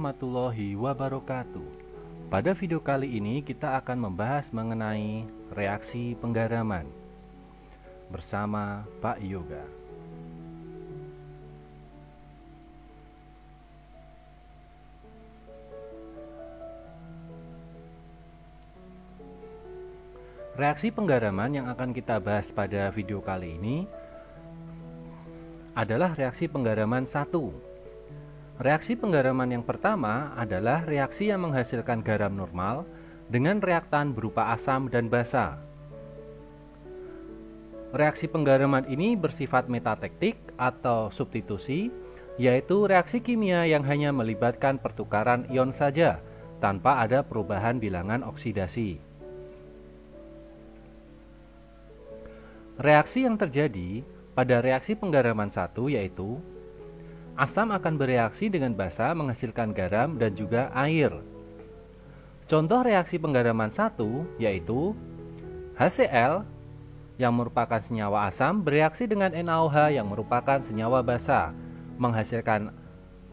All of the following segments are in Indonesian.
warahmatullahi wabarakatuh. Pada video kali ini kita akan membahas mengenai reaksi penggaraman bersama Pak Yoga. Reaksi penggaraman yang akan kita bahas pada video kali ini adalah reaksi penggaraman 1. Reaksi penggaraman yang pertama adalah reaksi yang menghasilkan garam normal dengan reaktan berupa asam dan basa. Reaksi penggaraman ini bersifat metatektik atau substitusi, yaitu reaksi kimia yang hanya melibatkan pertukaran ion saja tanpa ada perubahan bilangan oksidasi. Reaksi yang terjadi pada reaksi penggaraman 1 yaitu asam akan bereaksi dengan basa menghasilkan garam dan juga air. Contoh reaksi penggaraman 1 yaitu HCl yang merupakan senyawa asam bereaksi dengan NaOH yang merupakan senyawa basa menghasilkan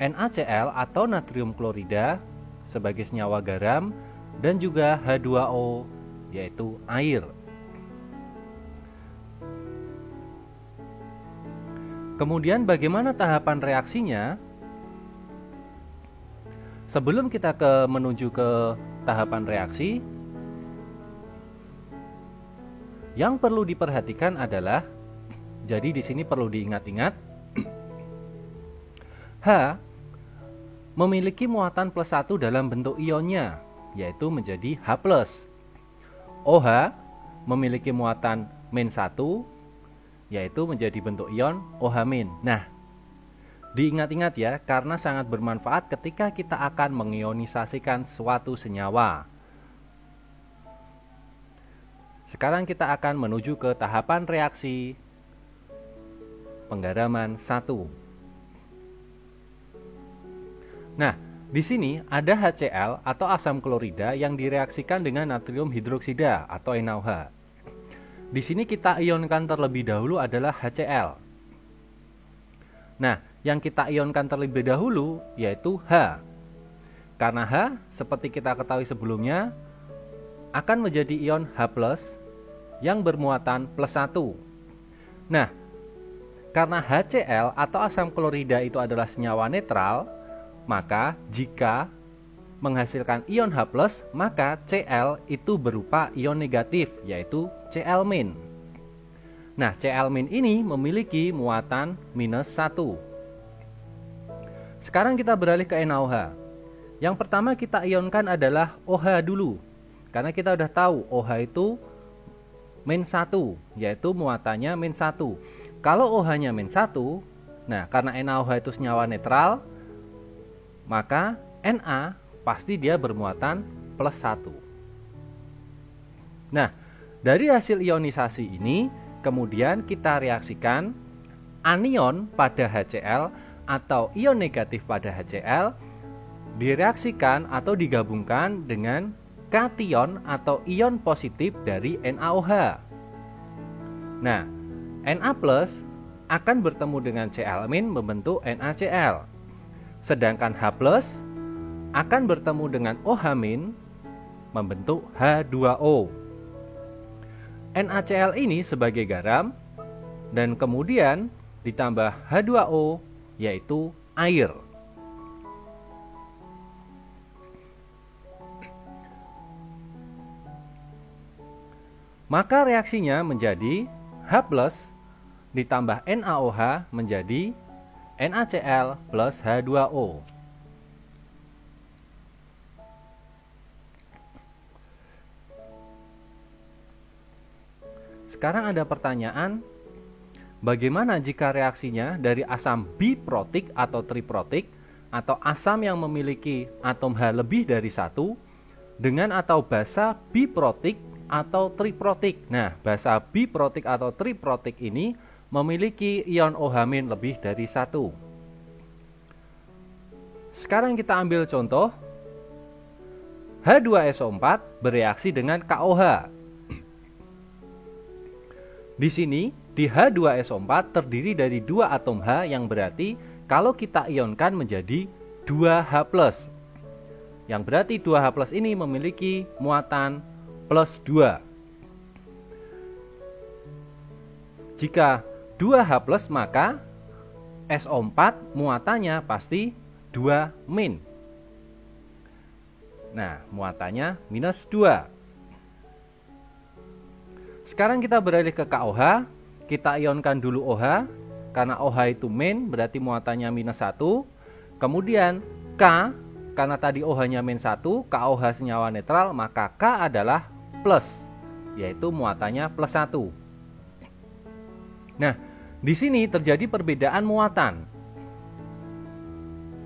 NaCl atau natrium klorida sebagai senyawa garam dan juga H2O yaitu air. Kemudian bagaimana tahapan reaksinya? Sebelum kita menuju ke tahapan reaksi, yang perlu diperhatikan adalah, jadi di sini perlu diingat-ingat, H memiliki muatan +1 dalam bentuk ionnya, yaitu menjadi H+. OH memiliki muatan -1, yaitu menjadi bentuk ion OH-. Nah, diingat-ingat ya, karena sangat bermanfaat ketika kita akan mengionisasikan suatu senyawa. Sekarang kita akan menuju ke tahapan reaksi penggaraman 1. Nah, di sini ada HCl atau asam klorida yang direaksikan dengan natrium hidroksida atau NaOH. Di sini kita ionkan terlebih dahulu adalah HCl. Nah, yang kita ionkan terlebih dahulu yaitu H. Karena H, seperti kita ketahui sebelumnya, akan menjadi ion H+ yang bermuatan +1. Nah, karena HCl atau asam klorida itu adalah senyawa netral, maka jika menghasilkan ion H+, maka Cl itu berupa ion negatif, yaitu Cl-. Nah, Cl- ini memiliki muatan -1. Sekarang kita beralih ke NaOH. Yang pertama kita ionkan adalah OH dulu, karena kita udah tahu OH itu -1, yaitu muatannya -1. Kalau OH-nya -1, nah karena NaOH itu senyawa netral, maka Na pasti dia bermuatan +1. Nah, dari hasil ionisasi ini, kemudian kita reaksikan anion pada HCl atau ion negatif pada HCl direaksikan atau digabungkan dengan kation atau ion positif dari NaOH. Nah, Na+ akan bertemu dengan Cl- membentuk NaCl. Sedangkan H+ akan bertemu dengan OH- membentuk H2O. NaCl ini sebagai garam dan kemudian ditambah H2O yaitu air. Maka reaksinya menjadi H+ ditambah NaOH menjadi NaCl plus H2O. Sekarang ada pertanyaan, bagaimana jika reaksinya dari asam biprotik atau triprotik atau asam yang memiliki atom H lebih dari 1 dengan atau basa biprotik atau triprotik. Nah, basa biprotik atau triprotik ini memiliki ion OH- lebih dari 1. Sekarang kita ambil contoh H2SO4 bereaksi dengan KOH. Di sini, di H2SO4 terdiri dari 2 atom H yang berarti kalau kita ionkan menjadi 2H+. yang berarti 2H+ ini memiliki muatan plus 2. Jika 2H+, maka SO4 muatannya pasti 2-. Nah, muatannya minus 2. Sekarang kita beralih ke KOH. Kita ionkan dulu OH. Karena OH itu min, berarti muatannya minus 1. Kemudian K, karena tadi OH-nya min 1, KOH senyawa netral, maka K adalah plus, yaitu muatannya plus 1. Nah, di sini terjadi perbedaan muatan.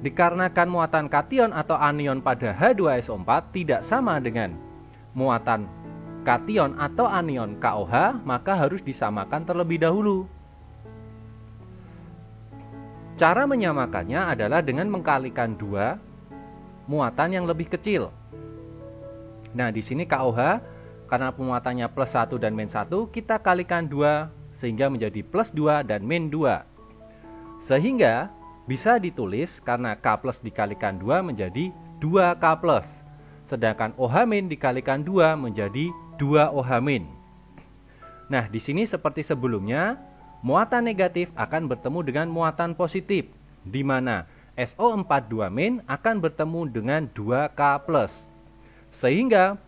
Dikarenakan muatan kation atau anion pada H2SO4 tidak sama dengan muatan kation atau anion KOH, maka harus disamakan terlebih dahulu. Cara menyamakannya adalah dengan mengkalikan 2 muatan yang lebih kecil. Nah, di sini KOH karena muatannya plus 1 dan min 1, kita kalikan 2 sehingga menjadi plus 2 dan min 2. Sehingga bisa ditulis karena K plus dikalikan 2 menjadi 2K plus. Sedangkan OH min dikalikan 2 menjadi 2OH min. Nah, di sini seperti sebelumnya, muatan negatif akan bertemu dengan muatan positif, di mana SO4 2- akan bertemu dengan 2K plus. Sehingga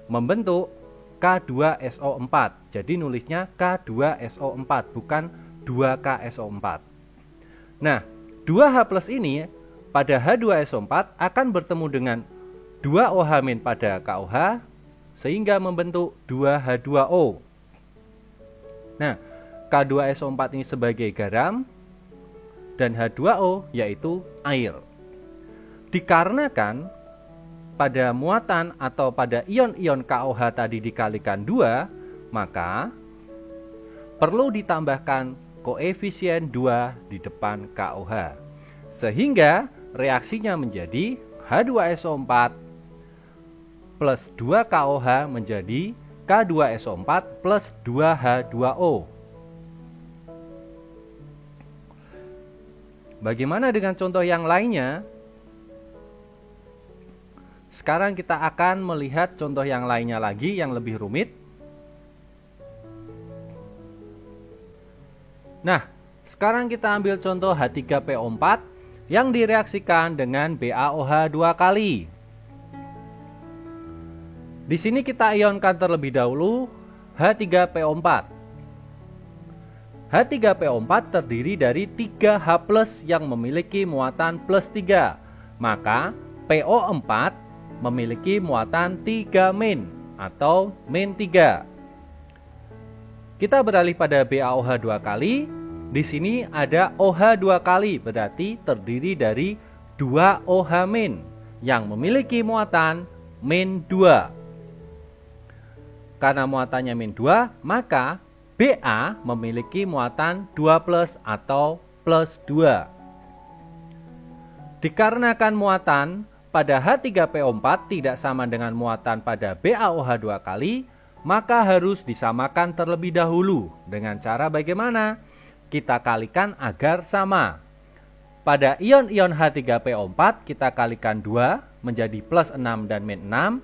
membentuk K2SO4. Jadi nulisnya K2SO4 bukan 2KSO4. Nah, 2H+ ini pada H2SO4 akan bertemu dengan 2OH- pada KOH sehingga membentuk 2H2O. Nah, K2SO4 ini sebagai garam dan H2O yaitu air. Dikarenakan pada muatan atau pada ion-ion KOH tadi dikalikan 2, maka perlu ditambahkan koefisien 2 di depan KOH. Sehingga reaksinya menjadi H2SO4 plus 2KOH menjadi K2SO4 plus 2H2O. Bagaimana dengan contoh yang lainnya? Sekarang kita akan melihat contoh yang lainnya lagi yang lebih rumit. Nah, sekarang kita ambil contoh H3PO4 yang direaksikan dengan BaOH 2 kali. Di sini kita ionkan terlebih dahulu H3PO4. H3PO4 terdiri dari 3H+ yang memiliki muatan plus 3. Maka PO4 memiliki muatan 3- atau min 3. Kita beralih pada BaOH 2 kali. Di sini ada OH 2 kali, berarti terdiri dari 2 OH- yang memiliki muatan min 2. Karena muatannya min 2, maka Ba memiliki muatan 2+ atau plus 2. Dikarenakan muatan pada H3PO4 tidak sama dengan muatan pada BaOH 2 kali, maka harus disamakan terlebih dahulu. Dengan cara bagaimana? Kita kalikan agar sama. Pada ion-ion H3PO4 kita kalikan 2 menjadi plus 6 dan min 6.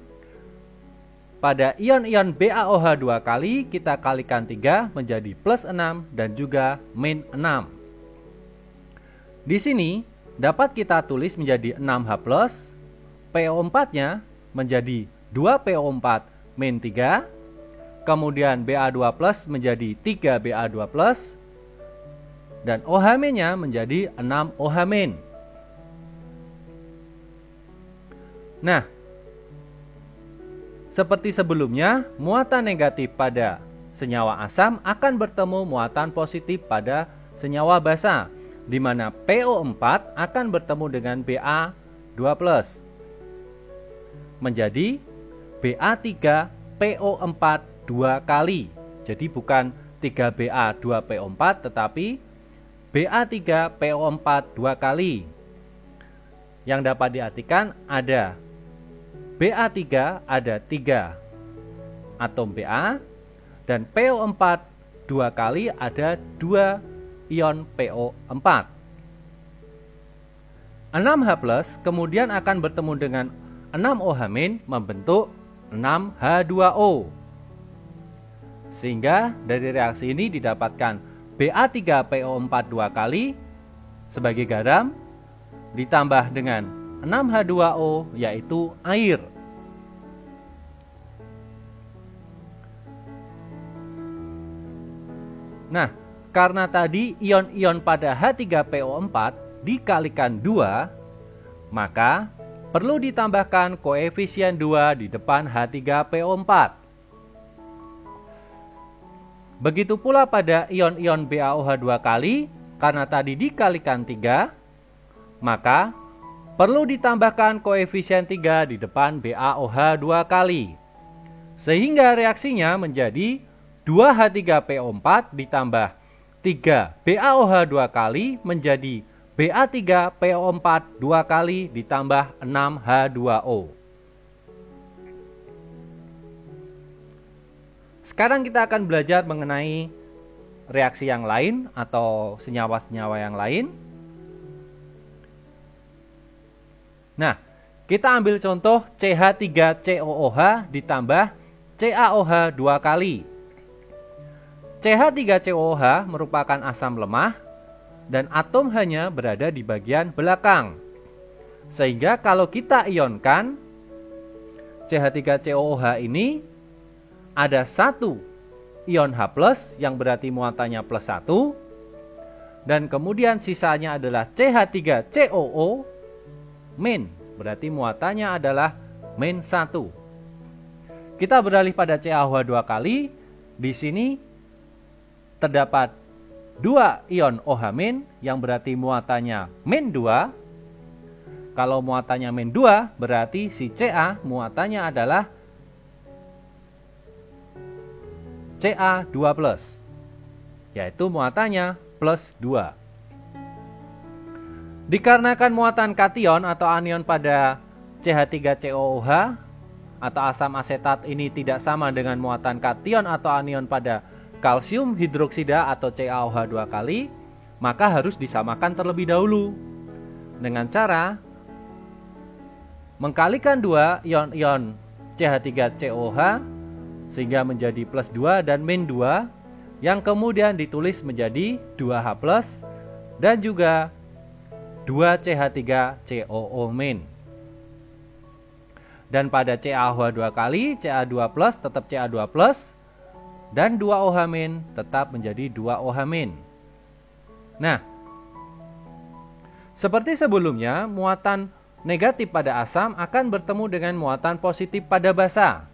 Pada ion-ion BaOH 2 kali kita kalikan 3 menjadi plus 6 dan juga min 6. Di sini dapat kita tulis menjadi 6H+, PO4-nya menjadi 2PO4 min 3, kemudian Ba2+ menjadi 3Ba2+, dan OH-nya menjadi 6OH-. Nah, seperti sebelumnya, muatan negatif pada senyawa asam akan bertemu muatan positif pada senyawa basa, di mana PO4 akan bertemu dengan Ba2+, menjadi Ba3PO4 2 kali. Jadi bukan 3Ba2PO4 tetapi Ba3PO4 2 kali. Yang dapat diartikan ada Ba3 ada 3 atom Ba dan PO4 2 kali ada 2 ion PO4. 6H+ kemudian akan bertemu dengan 6OH- membentuk 6H2O. Sehingga dari reaksi ini didapatkan Ba3PO4 dua kali sebagai garam ditambah dengan 6H2O yaitu air. Nah, karena tadi ion-ion pada H3PO4 dikalikan 2, maka perlu ditambahkan koefisien 2 di depan H3PO4. Begitu pula pada ion-ion BaOH 2 kali, karena tadi dikalikan 3, maka perlu ditambahkan koefisien 3 di depan BaOH 2 kali. Sehingga reaksinya menjadi 2H3PO4 ditambah 3 BaOH 2 kali menjadi Ba3PO4 2 kali ditambah 6H2O. Sekarang kita akan belajar mengenai reaksi yang lain atau senyawa-senyawa yang lain. Nah, kita ambil contoh CH3COOH ditambah CaOH 2 kali. CH3COOH merupakan asam lemah dan atom hanya berada di bagian belakang. Sehingga kalau kita ionkan CH3COOH ini ada satu ion H+ yang berarti muatannya +1, dan kemudian sisanya adalah CH3COO min, berarti muatannya adalah -1. Kita beralih pada CaOH 2 kali. Di sini terdapat 2 ion OH- yang berarti muatannya -2. Kalau muatannya -2 berarti si Ca muatannya adalah Ca2+, yaitu muatannya +2. Dikarenakan muatan kation atau anion pada CH3COOH atau asam asetat ini tidak sama dengan muatan kation atau anion pada kalsium hidroksida atau CaOH 2 kali, maka harus disamakan terlebih dahulu dengan cara mengkalikan 2 ion-ion CH3COOH sehingga menjadi +2 dan -2 yang kemudian ditulis menjadi 2H+ dan juga 2CH3COO-. Dan pada CaOH 2 kali, Ca2+ tetap Ca2+, dan 2OH- tetap menjadi 2OH-. Nah, seperti sebelumnya, muatan negatif pada asam akan bertemu dengan muatan positif pada basa.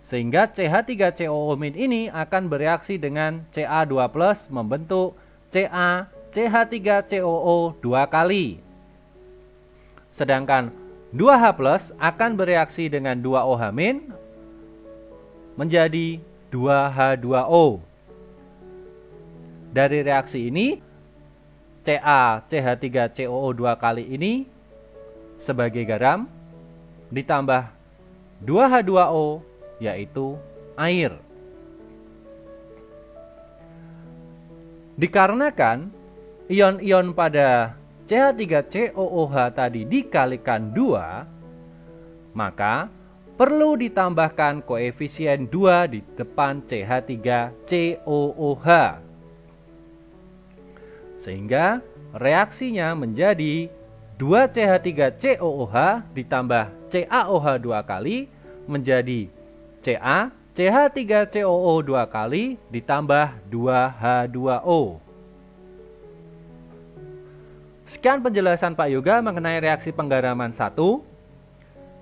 Sehingga CH3COO- ini akan bereaksi dengan Ca2+ membentuk CaCH3COO 2 kali. Sedangkan 2H+ akan bereaksi dengan 2OH- menjadi 2H2O. Dari reaksi ini, CaCH3COO 2 kali ini sebagai garam ditambah 2H2O yaitu air. Dikarenakan ion-ion pada CH3COOH tadi dikalikan 2, maka perlu ditambahkan koefisien 2 di depan CH3COOH. Sehingga reaksinya menjadi 2 CH3COOH ditambah CaOH 2 kali menjadi CaCH3COO 2 kali ditambah 2H2O. Sekian penjelasan Pak Yoga mengenai reaksi penggaraman 1.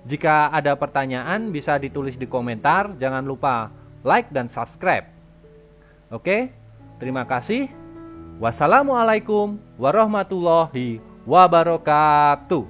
Jika ada pertanyaan bisa ditulis di komentar. Jangan lupa like dan subscribe. Oke, terima kasih. Wassalamualaikum warahmatullahi wabarakatuh.